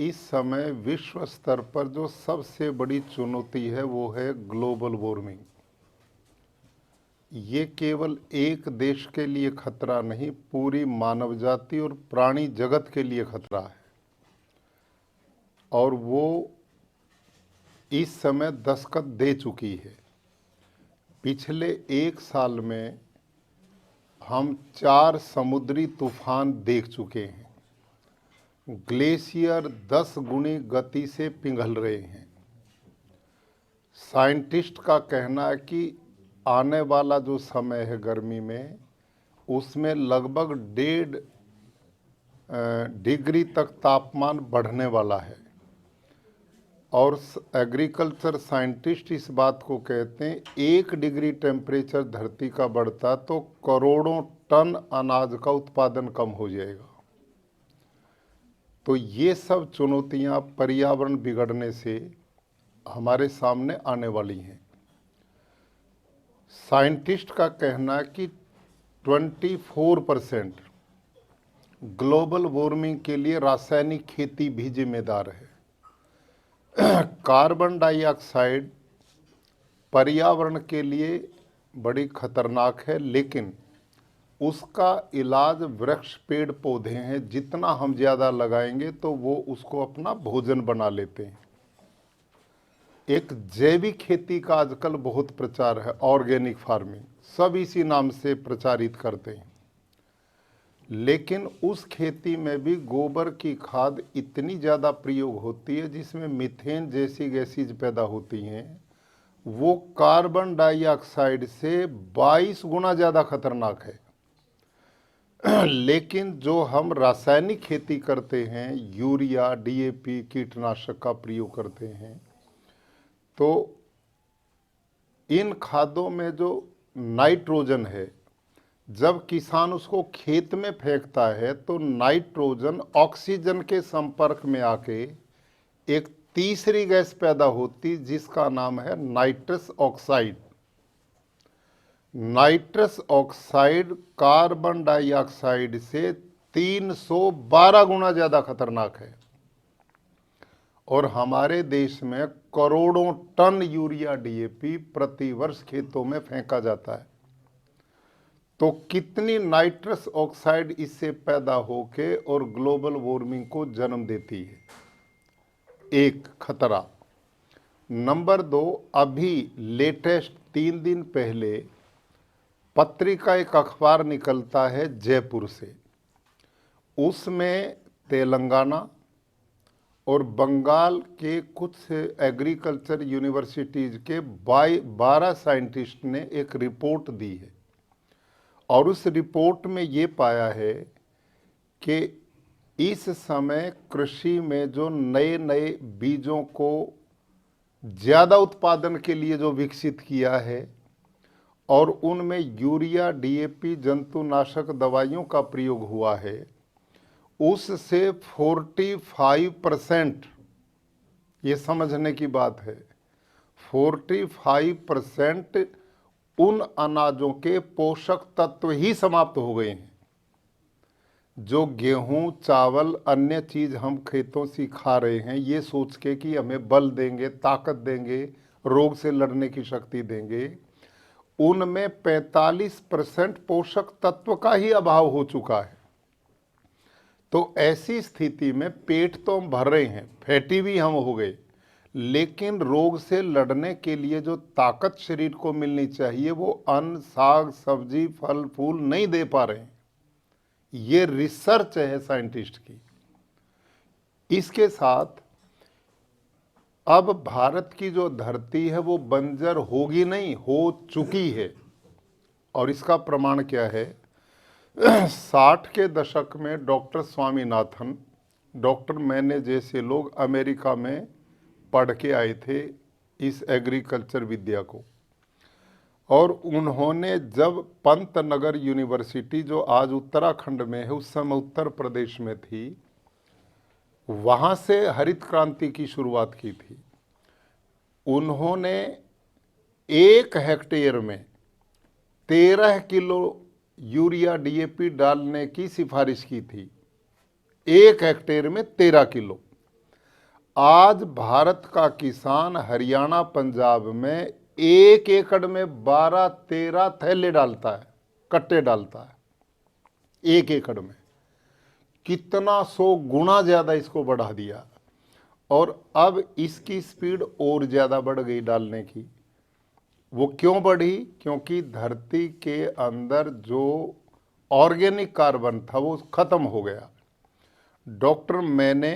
इस समय विश्व स्तर पर जो सबसे बड़ी चुनौती है वो है ग्लोबल वार्मिंग। ये केवल एक देश के लिए खतरा नहीं, पूरी मानव जाति और प्राणी जगत के लिए खतरा है। और वो इस समय दस्तक दे चुकी है। पिछले एक साल में हम 4 समुद्री तूफान देख चुके हैं। ग्लेशियर 10 गुनी गति से पिघल रहे हैं। साइंटिस्ट का कहना है कि आने वाला जो समय है गर्मी में, उसमें लगभग 1.5 डिग्री तक तापमान बढ़ने वाला है। और एग्रीकल्चर साइंटिस्ट इस बात को कहते हैं 1 डिग्री टेम्परेचर धरती का बढ़ता तो करोड़ों टन अनाज का उत्पादन कम हो जाएगा। तो ये सब चुनौतियां पर्यावरण बिगड़ने से हमारे सामने आने वाली हैं। साइंटिस्ट का कहना है कि 24% ग्लोबल वार्मिंग के लिए रासायनिक खेती भी जिम्मेदार है। कार्बन डाइऑक्साइड पर्यावरण के लिए बड़ी खतरनाक है, लेकिन उसका इलाज वृक्ष पेड़ पौधे हैं। जितना हम ज़्यादा लगाएंगे तो वो उसको अपना भोजन बना लेते हैं। एक जैविक खेती का आजकल बहुत प्रचार है, ऑर्गेनिक फार्मिंग, सब इसी नाम से प्रचारित करते हैं। लेकिन उस खेती में भी गोबर की खाद इतनी ज़्यादा प्रयोग होती है जिसमें मीथेन जैसी गैसेज पैदा होती हैं। वो कार्बन डाइऑक्साइड से 22 गुना ज़्यादा खतरनाक है। लेकिन जो हम रासायनिक खेती करते हैं, यूरिया, डीएपी, कीटनाशक का प्रयोग करते हैं, तो इन खादों में जो नाइट्रोजन है, जब किसान उसको खेत में फेंकता है तो नाइट्रोजन ऑक्सीजन के संपर्क में आके एक तीसरी गैस पैदा होती जिसका नाम है nitrous oxide. Nitrous oxide carbon dioxide से 312 गुना ज़्यादा खतरनाक है। और हमारे देश में करोड़ों टन यूरिया, डीएपी प्रति वर्ष खेतों में फेंका जाता है। तो कितनी नाइट्रस ऑक्साइड इससे पैदा होके और ग्लोबल वार्मिंग को जन्म देती है। एक खतरा। नंबर 2, अभी लेटेस्ट 3 दिन पहले पत्रिका, एक अखबार निकलता है जयपुर से, उसमें तेलंगाना और बंगाल के कुछ एग्रीकल्चर यूनिवर्सिटीज़ के 12 साइंटिस्ट ने एक रिपोर्ट दी है। और उस रिपोर्ट में ये पाया है कि इस समय कृषि में जो नए नए बीजों को ज़्यादा उत्पादन के लिए जो विकसित किया है और उनमें यूरिया, डीएपी, जंतुनाशक दवाइयों का प्रयोग हुआ है, उससे 45%, ये समझने की बात है, 45% उन अनाजों के पोषक तत्व ही समाप्त हो गए हैं। जो गेहूं, चावल, अन्य चीज हम खेतों से खा रहे हैं, ये सोच के कि हमें बल देंगे, ताकत देंगे, रोग से लड़ने की शक्ति देंगे, उनमें 45% पोषक तत्व का ही अभाव हो चुका है। तो ऐसी स्थिति में पेट तो हम भर रहे हैं, फैटी भी हम हो गए, लेकिन रोग से लड़ने के लिए जो ताकत शरीर को मिलनी चाहिए वो अन्न, साग, सब्जी, फल फूल नहीं दे पा रहे हैं। ये रिसर्च है साइंटिस्ट की। इसके साथ अब भारत की जो धरती है वो बंजर होगी नहीं, हो चुकी है। और इसका प्रमाण क्या है? 60 के दशक में डॉक्टर स्वामीनाथन, डॉक्टर मैने जैसे लोग अमेरिका में पढ़ के आए थे इस एग्रीकल्चर विद्या को। और उन्होंने जब पंतनगर यूनिवर्सिटी, जो आज उत्तराखंड में है, उस समय उत्तर प्रदेश में थी, वहाँ से हरित क्रांति की शुरुआत की थी। उन्होंने 1 हेक्टेयर में 13 किलो यूरिया, डीएपी डालने की सिफारिश की थी। 1 हेक्टेयर में 13 किलो। आज भारत का किसान हरियाणा पंजाब में 1 एकड़ में 12-13 थैले डालता है, कट्टे डालता है 1 एकड़ में। कितना 100 गुना ज़्यादा इसको बढ़ा दिया, और अब इसकी स्पीड और ज़्यादा बढ़ गई डालने की। वो क्यों बढ़ी? क्योंकि धरती के अंदर जो ऑर्गेनिक कार्बन था वो खत्म हो गया। मैंने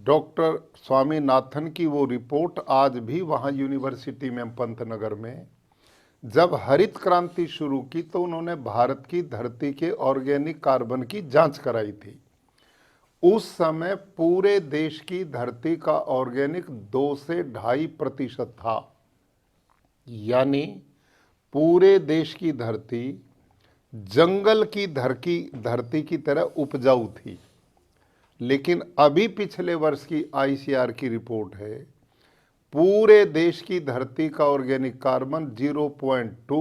डॉक्टर स्वामीनाथन की वो रिपोर्ट आज भी वहाँ यूनिवर्सिटी में पंतनगर में जब हरित क्रांति शुरू की तो उन्होंने भारत की धरती के ऑर्गेनिक कार्बन की जांच कराई थी। उस समय पूरे देश की धरती का ऑर्गेनिक 2 से 2.5% था, यानी पूरे देश की धरती जंगल की धरती की तरह उपजाऊ थी। लेकिन अभी पिछले वर्ष की आईसीआर की रिपोर्ट है, पूरे देश की धरती का ऑर्गेनिक कार्बन 0.2,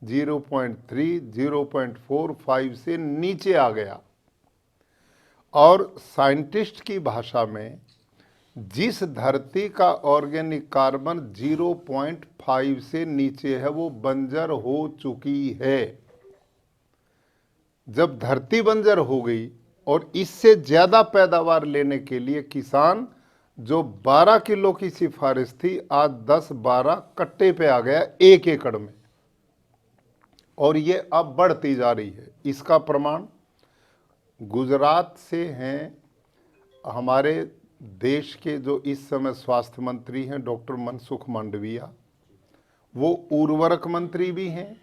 0.3, 0.45 से नीचे आ गया। और साइंटिस्ट की भाषा में जिस धरती का ऑर्गेनिक कार्बन 0.5 से नीचे है वो बंजर हो चुकी है। जब धरती बंजर हो गई और इससे ज़्यादा पैदावार लेने के लिए किसान जो 12 किलो की सिफारिश थी आज 10-12 कट्टे पे आ गया 1 एकड़ में, और ये अब बढ़ती जा रही है। इसका प्रमाण गुजरात से हैं हमारे देश के जो इस समय स्वास्थ्य मंत्री हैं डॉक्टर मनसुख मांडविया, वो उर्वरक मंत्री भी हैं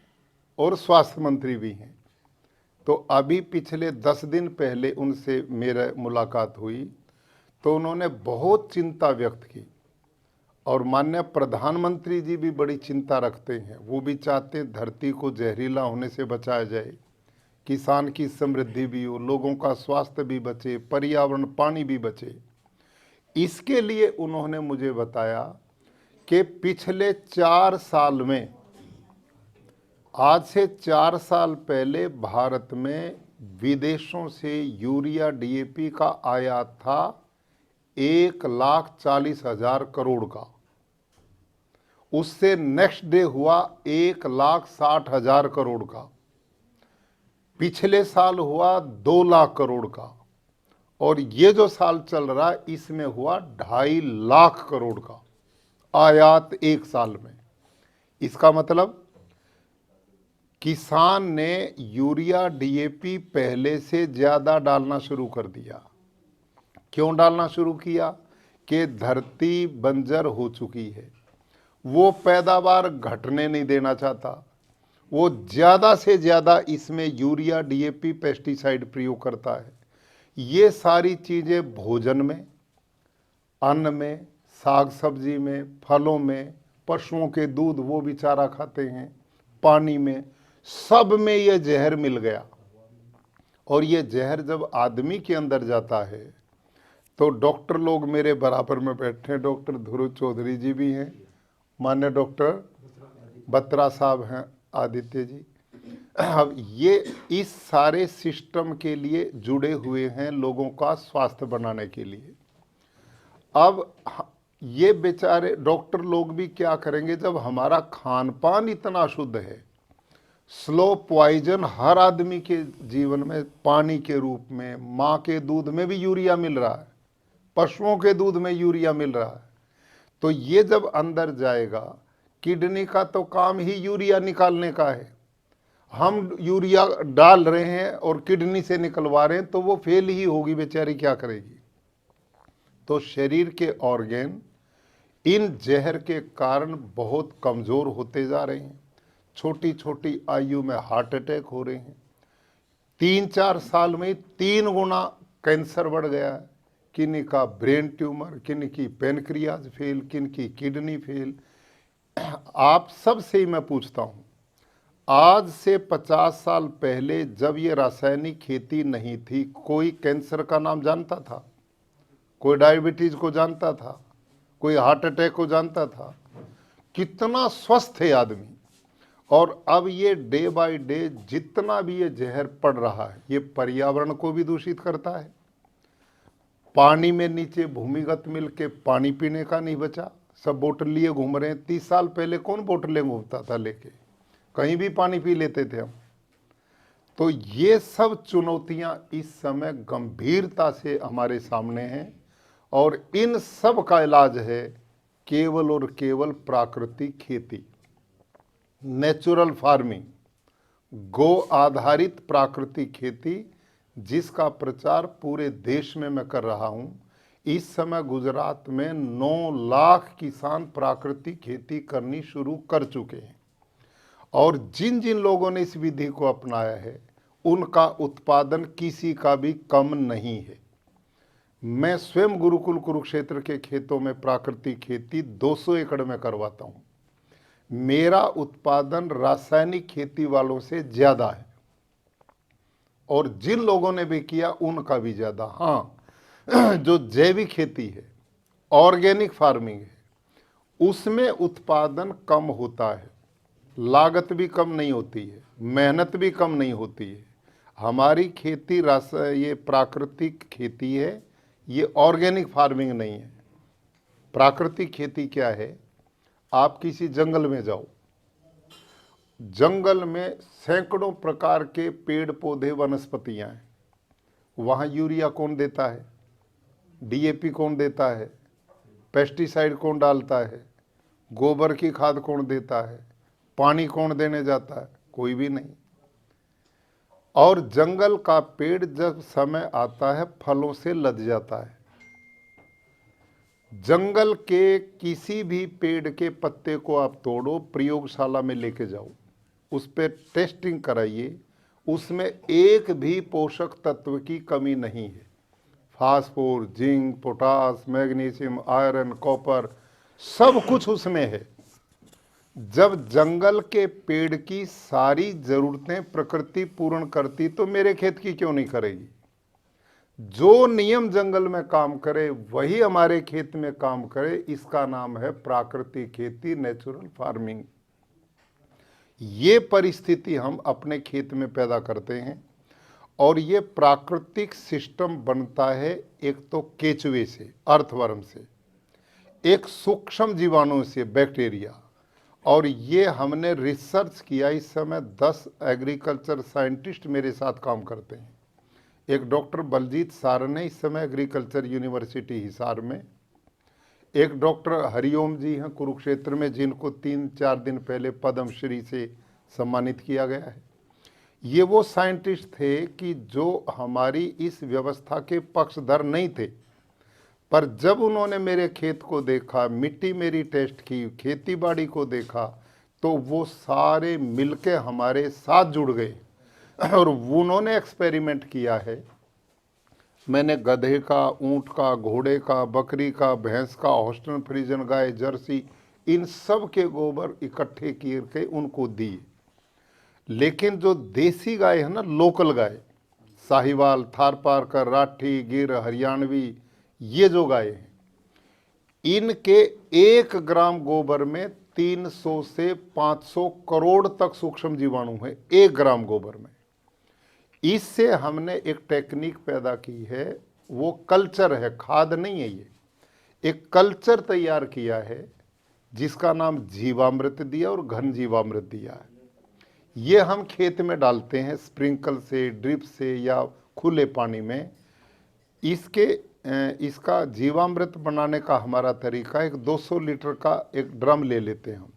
और स्वास्थ्य मंत्री भी हैं। तो अभी पिछले 10 दिन पहले उनसे मेरा मुलाकात हुई तो उन्होंने बहुत चिंता व्यक्त की, और माननीय प्रधानमंत्री जी भी बड़ी चिंता रखते हैं। वो भी चाहते हैं धरती को जहरीला होने से बचाया जाए, किसान की समृद्धि भी हो, लोगों का स्वास्थ्य भी बचे, पर्यावरण पानी भी बचे। इसके लिए उन्होंने मुझे बताया कि पिछले 4 साल में, आज से 4 साल पहले भारत में विदेशों से यूरिया डीएपी का आयात था 1,40,000 करोड़ का। उससे नेक्स्ट डे हुआ 1,60,000 करोड़ का। पिछले साल हुआ 2 लाख करोड़ का, और ये जो साल चल रहा है इसमें हुआ 2.5 लाख करोड़ का आयात 1 साल में। इसका मतलब किसान ने यूरिया डीएपी पहले से ज़्यादा डालना शुरू कर दिया। क्यों डालना शुरू किया? कि धरती बंजर हो चुकी है, वो पैदावार घटने नहीं देना चाहता, वो ज़्यादा से ज़्यादा इसमें यूरिया डीएपी पेस्टिसाइड प्रयोग करता है। ये सारी चीज़ें भोजन में, अन्न में, साग सब्जी में, फलों में, पशुओं के दूध वो भी चारा खाते हैं, पानी में, सब में ये जहर मिल गया। और ये जहर जब आदमी के अंदर जाता है तो डॉक्टर लोग मेरे बराबर में बैठे हैं, डॉक्टर ध्रुव चौधरी जी भी हैं, मान्य डॉक्टर बत्रा साहब हैं, आदित्य जी। अब ये इस सारे सिस्टम के लिए जुड़े हुए हैं लोगों का स्वास्थ्य बनाने के लिए। अब ये बेचारे डॉक्टर लोग भी क्या करेंगे जब हमारा खान पान इतना शुद्ध है। स्लो पॉइजन हर आदमी के जीवन में पानी के रूप में, माँ के दूध में भी यूरिया मिल रहा है, पशुओं के दूध में यूरिया मिल रहा है। तो ये जब अंदर जाएगा, किडनी का तो काम ही यूरिया निकालने का है, हम यूरिया डाल रहे हैं और किडनी से निकलवा रहे हैं तो वो फेल ही होगी, बेचारी क्या करेगी। तो शरीर के ऑर्गेन इन जहर के कारण बहुत कमज़ोर होते जा रहे हैं। छोटी छोटी आयु में हार्ट अटैक हो रहे हैं। 3-4 साल में 3 गुना कैंसर बढ़ गया है। किन्हीं का ब्रेन ट्यूमर, किन्हीं की पेनक्रियाज फेल, किन्हीं की किडनी फेल। आप सब से ही मैं पूछता हूँ, आज से 50 साल पहले जब ये रासायनिक खेती नहीं थी, कोई कैंसर का नाम जानता था? कोई डायबिटीज को जानता था? कोई हार्ट अटैक को जानता था? कितना स्वस्थ है आदमी। और अब ये डे बाय डे जितना भी ये जहर पड़ रहा है, ये पर्यावरण को भी दूषित करता है, पानी में नीचे भूमिगत मिल के पानी पीने का नहीं बचा, सब बोतल लिए घूम रहे हैं। 30 साल पहले कौन बोतलें घूमता था लेके, कहीं भी पानी पी लेते थे हम। तो ये सब चुनौतियां इस समय गंभीरता से हमारे सामने हैं, और इन सब का इलाज है केवल और केवल प्राकृतिक खेती, नेचुरल फार्मिंग, गो आधारित प्राकृतिक खेती, जिसका प्रचार पूरे देश में मैं कर रहा हूं। इस समय गुजरात में 9 लाख किसान प्राकृतिक खेती करनी शुरू कर चुके हैं, और जिन जिन लोगों ने इस विधि को अपनाया है उनका उत्पादन किसी का भी कम नहीं है। मैं स्वयं गुरुकुल कुरुक्षेत्र के खेतों में प्राकृतिक खेती 200 एकड़ में करवाता हूं। मेरा उत्पादन रासायनिक खेती वालों से ज़्यादा है, और जिन लोगों ने भी किया उनका भी ज़्यादा। हाँ, जो जैविक खेती है, ऑर्गेनिक फार्मिंग है, उसमें उत्पादन कम होता है, लागत भी कम नहीं होती है, मेहनत भी कम नहीं होती है। हमारी खेती ये प्राकृतिक खेती है, ये ऑर्गेनिक फार्मिंग नहीं है। प्राकृतिक खेती क्या है? आप किसी जंगल में जाओ, जंगल में सैकड़ों प्रकार के पेड़ पौधे वनस्पतियां हैं, वहाँ यूरिया कौन देता है? डीएपी कौन देता है? पेस्टिसाइड कौन डालता है? गोबर की खाद कौन देता है? पानी कौन देने जाता है? कोई भी नहीं। और जंगल का पेड़ जब समय आता है फलों से लद जाता है। जंगल के किसी भी पेड़ के पत्ते को आप तोड़ो, प्रयोगशाला में लेके जाओ, उस पर टेस्टिंग कराइए, उसमें एक भी पोषक तत्व की कमी नहीं है। Phosphor, zinc, potash, magnesium, iron, copper, सब कुछ उसमें है। जब जंगल के पेड़ की सारी जरूरतें प्रकृति पूर्ण करती तो मेरे खेत की क्यों नहीं करेगी? जो नियम जंगल में काम करे वही हमारे खेत में काम करे, इसका नाम है प्राकृतिक खेती, नेचुरल फार्मिंग। ये परिस्थिति हम अपने खेत में पैदा करते हैं, और ये प्राकृतिक सिस्टम बनता है एक तो केचुए से, अर्थवर्म से, एक सूक्ष्म जीवाणु से, बैक्टीरिया। और ये हमने रिसर्च किया। इस समय 10 एग्रीकल्चर साइंटिस्ट मेरे साथ काम करते हैं। एक डॉक्टर बलजीत सारन है इस समय एग्रीकल्चर यूनिवर्सिटी हिसार में। एक डॉक्टर हरिओम जी हैं कुरुक्षेत्र में, जिनको 3-4 दिन पहले पद्मश्री से सम्मानित किया गया है। ये वो साइंटिस्ट थे कि जो हमारी इस व्यवस्था के पक्षधर नहीं थे, पर जब उन्होंने मेरे खेत को देखा, मिट्टी मेरी टेस्ट की, खेती बाड़ी को देखा, तो वो सारे मिलके हमारे साथ जुड़ गए और उन्होंने एक्सपेरिमेंट किया है। मैंने गधे का, ऊंट का, घोड़े का, बकरी का, भैंस का, हॉस्टन फ्रीजन गाय, जर्सी, इन सब के गोबर इकट्ठे करके उनको दिए। लेकिन जो देसी गाय है ना, लोकल गाय, साहिवाल, थारपारकर, राठी, गिर, हरियाणवी, ये जो गाय हैं, इनके 1 ग्राम गोबर में 300 से 500 करोड़ तक सूक्ष्म जीवाणु है, 1 ग्राम गोबर में। इससे हमने एक टेक्निक पैदा की है, वो कल्चर है, खाद नहीं है। ये एक कल्चर तैयार किया है जिसका नाम जीवामृत दिया और घन जीवामृत दिया है। ये हम खेत में डालते हैं स्प्रिंकल से, ड्रिप से या खुले पानी में। इसका जीवामृत बनाने का हमारा तरीका, एक 200 लीटर का एक ड्रम ले लेते हैं हम,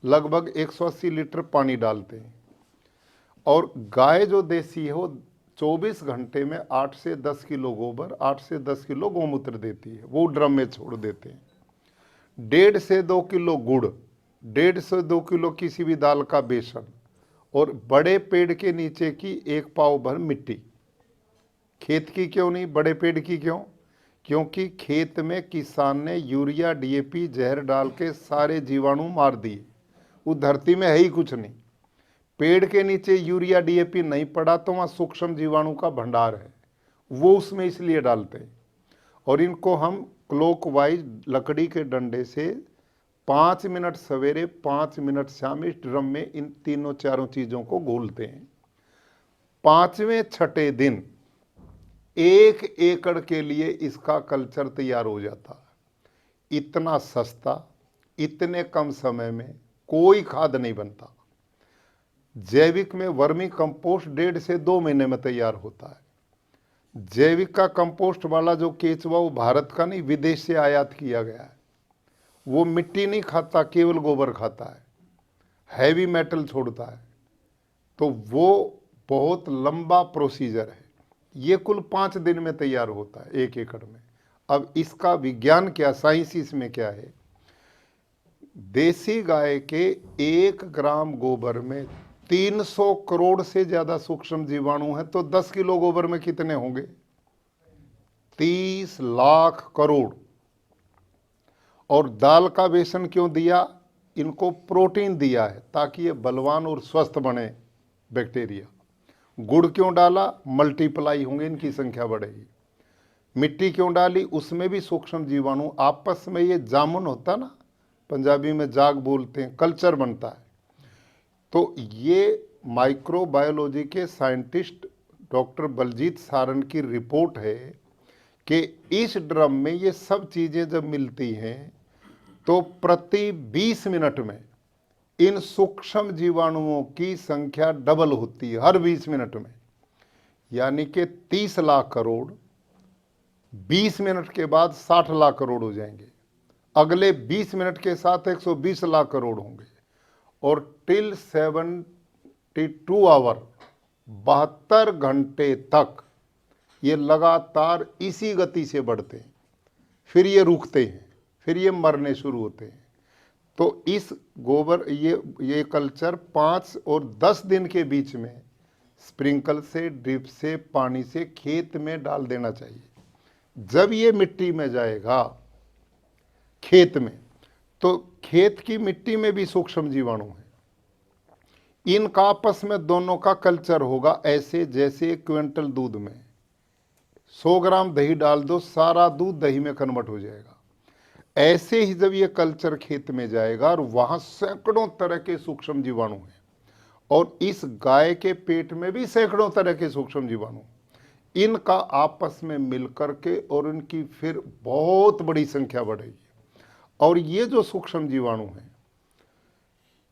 लगभग 180 लीटर पानी डालते हैं, और गाय जो देसी है वो 24 घंटे में 8 से 10 किलो गोबर, 8 से 10 किलो गोमूत्र देती है, वो ड्रम में छोड़ देते हैं। 1.5 से 2 किलो गुड़, 1.5 से 2 किलो किसी भी दाल का बेसन, और बड़े पेड़ के नीचे की 1 पाव भर मिट्टी। खेत की क्यों नहीं, बड़े पेड़ की क्यों? क्योंकि खेत में किसान ने यूरिया, डीएपी, जहर डाल के सारे जीवाणु मार दिए, वो धरती में है ही कुछ नहीं। पेड़ के नीचे यूरिया, डीएपी नहीं पड़ा तो वहाँ सूक्ष्म जीवाणु का भंडार है, वो उसमें इसलिए डालते हैं। और इनको हम क्लॉकवाइज लकड़ी के डंडे से 5 मिनट सवेरे, 5 मिनट शाम इस ड्रम में इन तीनों चारों चीज़ों को घोलते हैं। 5वें 6ठे दिन 1 एकड़ के लिए इसका कल्चर तैयार हो जाता है। इतना सस्ता, इतने कम समय में कोई खाद नहीं बनता। जैविक में वर्मी कंपोस्ट 1.5 से 2 महीने में तैयार होता है। जैविक का कंपोस्ट वाला जो केचुआ वो भारत का नहीं, विदेश से आयात किया गया है। वो मिट्टी नहीं खाता, केवल गोबर खाता है, हैवी मेटल छोड़ता है। तो वो बहुत लंबा प्रोसीजर है। ये कुल 5 दिन में तैयार होता है 1 एकड़ में। अब इसका विज्ञान क्या, साइंस इसमें क्या है? देसी गाय के 1 ग्राम गोबर में 300 करोड़ से ज्यादा सूक्ष्म जीवाणु हैं। तो 10 किलो गोबर में कितने होंगे? 30 लाख करोड़। और दाल का बेसन क्यों दिया? इनको प्रोटीन दिया है ताकि ये बलवान और स्वस्थ बने बैक्टीरिया। गुड़ क्यों डाला? मल्टीप्लाई होंगे, इनकी संख्या बढ़ेगी। मिट्टी क्यों डाली? उसमें भी सूक्ष्म जीवाणु आपस में, ये जामुन होता ना, पंजाबी में जाग बोलते हैं, कल्चर बनता है। तो ये माइक्रोबायोलॉजी के साइंटिस्ट डॉक्टर बलजीत सारन की रिपोर्ट है कि इस ड्रम में ये सब चीज़ें जब मिलती हैं तो प्रति 20 मिनट में इन सूक्ष्म जीवाणुओं की संख्या डबल होती है, हर 20 मिनट में। यानी कि 30 लाख करोड़ 20 मिनट के बाद 60 लाख करोड़ हो जाएंगे। अगले 20 मिनट के साथ 120 लाख करोड़ होंगे। और टिल 72 आवर, 72 घंटे तक ये लगातार इसी गति से बढ़ते हैं। फिर ये रुकते हैं, फिर ये मरने शुरू होते हैं। तो इस गोबर, ये कल्चर 5 और 10 दिन के बीच में स्प्रिंकल से, ड्रिप से, पानी से खेत में डाल देना चाहिए। जब ये मिट्टी में जाएगा खेत में, तो खेत की मिट्टी में भी सूक्ष्म जीवाणु हैं। इनका आपस में दोनों का कल्चर होगा ऐसे जैसे 1 क्विंटल दूध में 100 ग्राम दही डाल दो, सारा दूध दही में कन्वर्ट हो जाएगा। ऐसे ही जब ये कल्चर खेत में जाएगा और वहां सैकड़ों तरह के सूक्ष्म जीवाणु हैं, और इस गाय के पेट में भी सैकड़ों तरह के सूक्ष्म जीवाणु, इनका आपस में मिलकर के और इनकी फिर बहुत बड़ी संख्या बढ़ेगी। और ये जो सूक्ष्म जीवाणु हैं,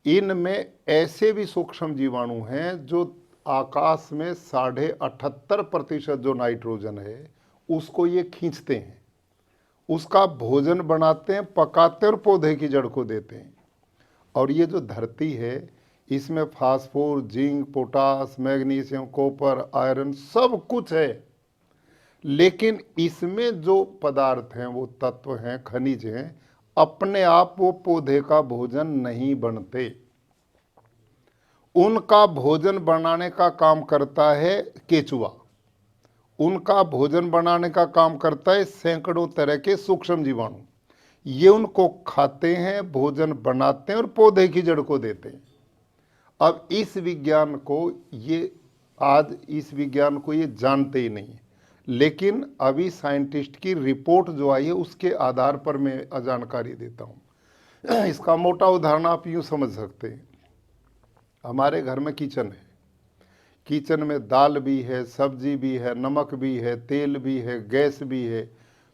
इनमें ऐसे भी सूक्ष्म जीवाणु हैं जो आकाश में 78.5% जो नाइट्रोजन है उसको ये खींचते हैं, उसका भोजन बनाते हैं, पकाते और पौधे की जड़ को देते हैं। और ये जो धरती है इसमें phosphor, zinc, potash, magnesium, copper, iron सब कुछ है। लेकिन इसमें जो पदार्थ हैं, वो तत्व हैं, खनिज हैं, अपने आप वो पौधे का भोजन नहीं बनते। उनका भोजन बनाने का काम करता है केचुआ। उनका भोजन बनाने का काम करता है सैकड़ों तरह के सूक्ष्म जीवाणु। ये उनको खाते हैं, भोजन बनाते हैं और पौधे की जड़ को देते हैं। अब इस विज्ञान को ये जानते ही नहीं, लेकिन अभी साइंटिस्ट की रिपोर्ट जो आई है उसके आधार पर मैं जानकारी देता हूँ। इसका मोटा उदाहरण आप यूँ समझ सकते हैं। हमारे घर में किचन है, किचन में दाल भी है, सब्जी भी है, नमक भी है, तेल भी है, गैस भी है,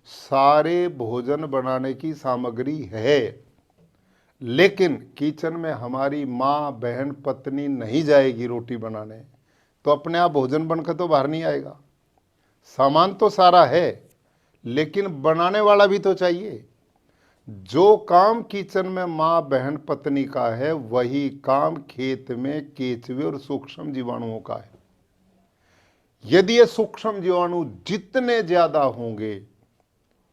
सारे भोजन बनाने की सामग्री है। लेकिन किचन में हमारी माँ, बहन, पत्नी नहीं जाएगी रोटी बनाने, तो अपने आप भोजन बनकर तो बाहर नहीं आएगा। सामान तो सारा है, लेकिन बनाने वाला भी तो चाहिए। जो काम किचन में माँ, बहन, पत्नी का है, वही काम खेत में केचुए और सूक्ष्म जीवाणुओं का है। यदि ये सूक्ष्म जीवाणु जितने ज्यादा होंगे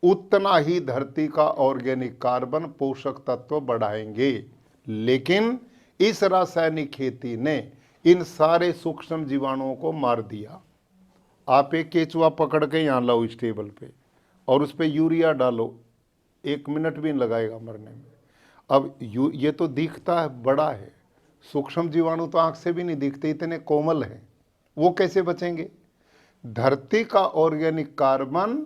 उतना ही धरती का ऑर्गेनिक कार्बन, पोषक तत्व बढ़ाएंगे। लेकिन इस रासायनिक खेती ने इन सारे सूक्ष्म जीवाणुओं को मार दिया। आप एक केचुआ पकड़ के यहाँ लाओ इस टेबल पे और उस पर यूरिया डालो, 1 मिनट भी नहीं लगाएगा मरने में। अब ये तो दिखता है बड़ा है, सूक्ष्म जीवाणु तो आंख से भी नहीं दिखते, इतने कोमल हैं, वो कैसे बचेंगे? धरती का ऑर्गेनिक कार्बन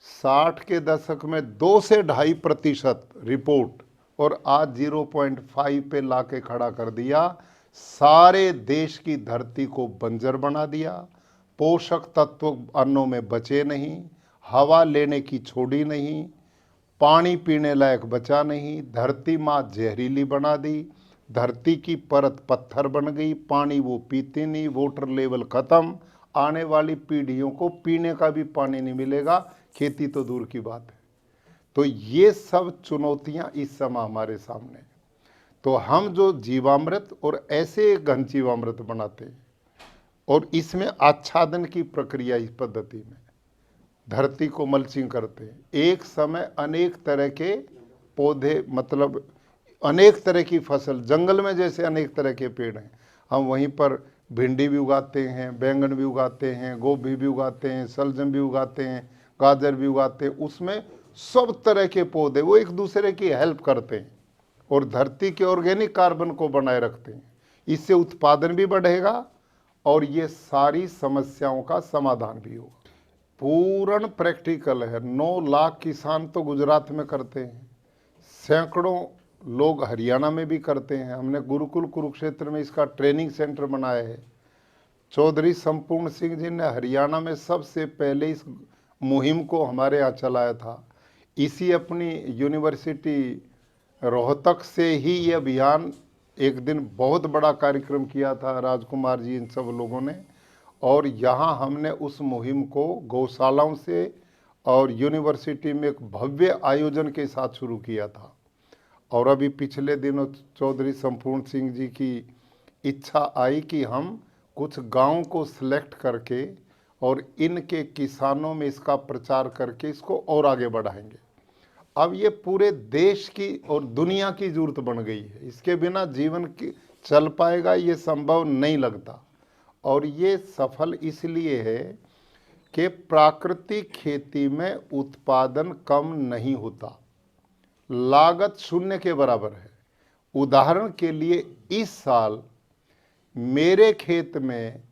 60 के दशक में 2 से 2.5% रिपोर्ट, और आज 0.5 पे लाके खड़ा कर दिया। सारे देश की धरती को बंजर बना दिया, पोषक तत्व अन्नों में बचे नहीं, हवा लेने की छोड़ी नहीं, पानी पीने लायक बचा नहीं, धरती माँ जहरीली बना दी, धरती की परत पत्थर बन गई, पानी वो पीती नहीं, वाटर लेवल खत्म, आने वाली पीढ़ियों को पीने का भी पानी नहीं मिलेगा, खेती तो दूर की बात है। तो ये सब चुनौतियां इस समय हमारे सामने हैं। तो हम जो जीवामृत और ऐसे घन जीवामृत बनाते हैं और इसमें आच्छादन की प्रक्रिया इस पद्धति में धरती को मल्चिंग करते हैं, एक समय अनेक तरह के पौधे, मतलब अनेक तरह की फसल, जंगल में जैसे अनेक तरह के पेड़ हैं, हम वहीं पर भिंडी भी उगाते हैं, बैंगन भी उगाते हैं, गोभी भी उगाते हैं, सलजम भी उगाते हैं, गाजर भी उगाते हैं। उसमें सब तरह के पौधे वो एक दूसरे की हेल्प करते हैं और धरती के ऑर्गेनिक कार्बन को बनाए रखते हैं। इससे उत्पादन भी बढ़ेगा और ये सारी समस्याओं का समाधान भी होगा। पूर्ण प्रैक्टिकल है। 9 लाख किसान तो गुजरात में करते हैं, सैकड़ों लोग हरियाणा में भी करते हैं। हमने गुरुकुल कुरुक्षेत्र में इसका ट्रेनिंग सेंटर बनाया है। चौधरी संपूर्ण सिंह जी ने हरियाणा में सबसे पहले इस मुहिम को हमारे यहाँ चलाया था। इसी अपनी यूनिवर्सिटी रोहतक से ही ये अभियान, एक दिन बहुत बड़ा कार्यक्रम किया था राजकुमार जी इन सब लोगों ने, और यहाँ हमने उस मुहिम को गौशालाओं से और यूनिवर्सिटी में एक भव्य आयोजन के साथ शुरू किया था। और अभी पिछले दिनों चौधरी संपूर्ण सिंह जी की इच्छा आई कि हम कुछ गांव को सिलेक्ट करके और इनके किसानों में इसका प्रचार करके इसको और आगे बढ़ाएंगे। अब ये पूरे देश की और दुनिया की जरूरत बन गई है, इसके बिना जीवन की चल पाएगा ये संभव नहीं लगता। और ये सफल इसलिए है कि प्राकृतिक खेती में उत्पादन कम नहीं होता, लागत शून्य के बराबर है। उदाहरण के लिए इस साल मेरे खेत में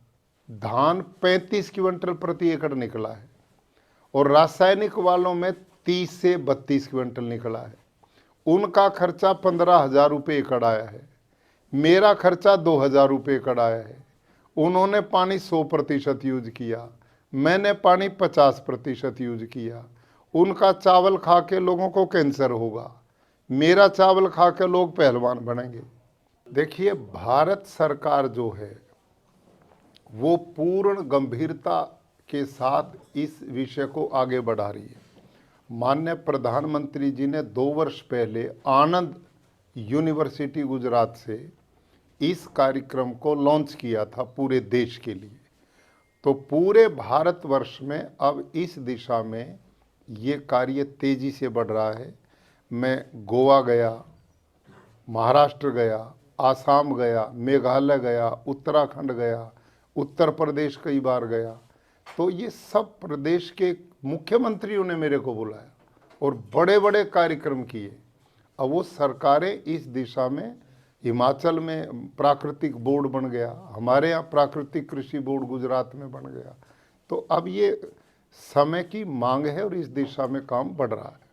धान 35 क्विंटल प्रति एकड़ निकला है और रासायनिक वालों में 30 से 32 क्विंटल निकला है। उनका खर्चा 15,000 रुपये एकड़ आया है, मेरा खर्चा 2,000 रुपये एकड़ आया है। उन्होंने पानी 100% यूज किया, मैंने पानी 50% यूज किया। उनका चावल खा के लोगों को कैंसर होगा, मेरा चावल खा के लोग पहलवान बनेंगे। देखिए, भारत सरकार जो है वो पूर्ण गंभीरता के साथ इस विषय को आगे बढ़ा रही है। माननीय प्रधानमंत्री जी ने 2 वर्ष पहले आनंद यूनिवर्सिटी गुजरात से इस कार्यक्रम को लॉन्च किया था पूरे देश के लिए। तो पूरे भारतवर्ष में अब इस दिशा में ये कार्य तेजी से बढ़ रहा है। मैं गोवा गया, महाराष्ट्र गया, आसाम गया, मेघालय गया, उत्तराखंड गया, उत्तर प्रदेश कई बार गया। तो ये सब प्रदेश के मुख्यमंत्रियों ने मेरे को बुलाया और बड़े बड़े कार्यक्रम किए। अब वो सरकारें इस दिशा में, हिमाचल में प्राकृतिक बोर्ड बन गया, हमारे यहाँ प्राकृतिक कृषि बोर्ड गुजरात में बन गया। तो अब ये समय की मांग है और इस दिशा में काम बढ़ रहा है।